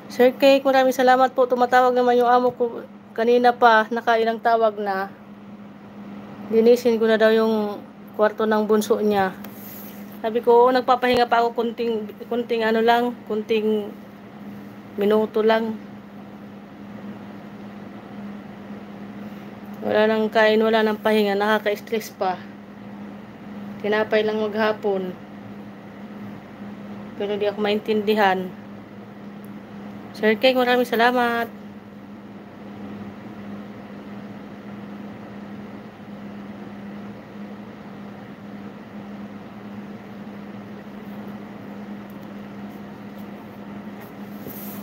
Sir Cake, maraming salamat po. Tumatawag naman yung amo ko. Kanina pa, nakailang tawag na. Linisin ko na daw yung kwarto ng bunso niya. Sabi ko, nagpapahinga pa ako kunting ano lang, kunting minuto lang. Wala nang kain, wala nang pahinga, nakaka-stress pa. Tinapay lang maghapon. Pero di ako maintindihan. Sir Cake, maraming salamat.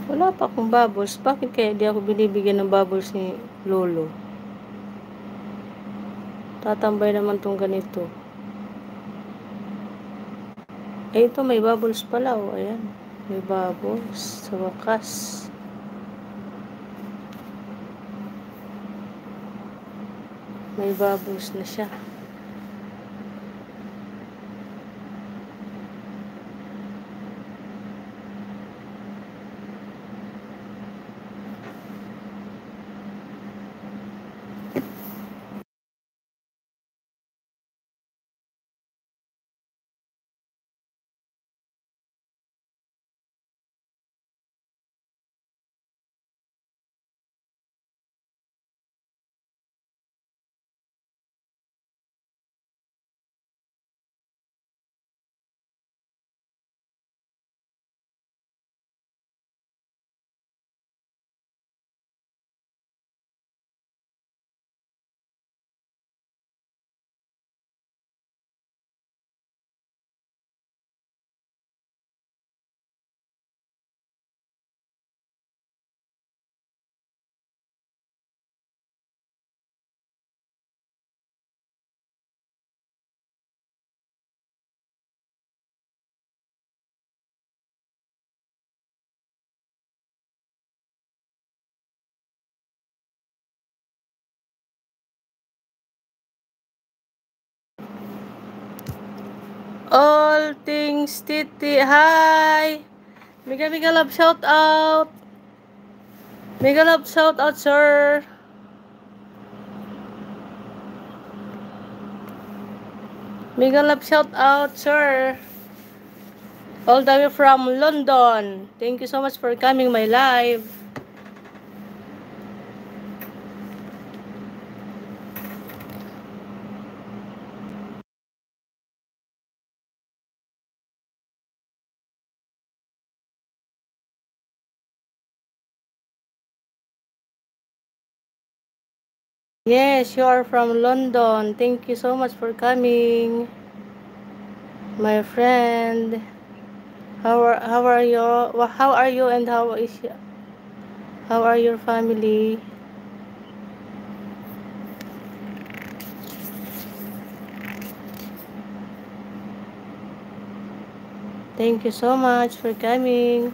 Wala pa akong bubbles. Bakit kaya di ako binibigyan ng bubbles ni Lolo? Tatambay naman tong ganito. Eh, ito may bubbles pala. Oh, ayan. May bubbles. Sa wakas. May bubbles na siya. All things Titi. Hi! Mega love shout out. Mega love shout out, sir. Mega love shout out, sir. All the way from London. Thank you so much for coming my live. Yes, you are from London. Thank you so much for coming, my friend. How are you? How are you and how are your family? Thank you so much for coming.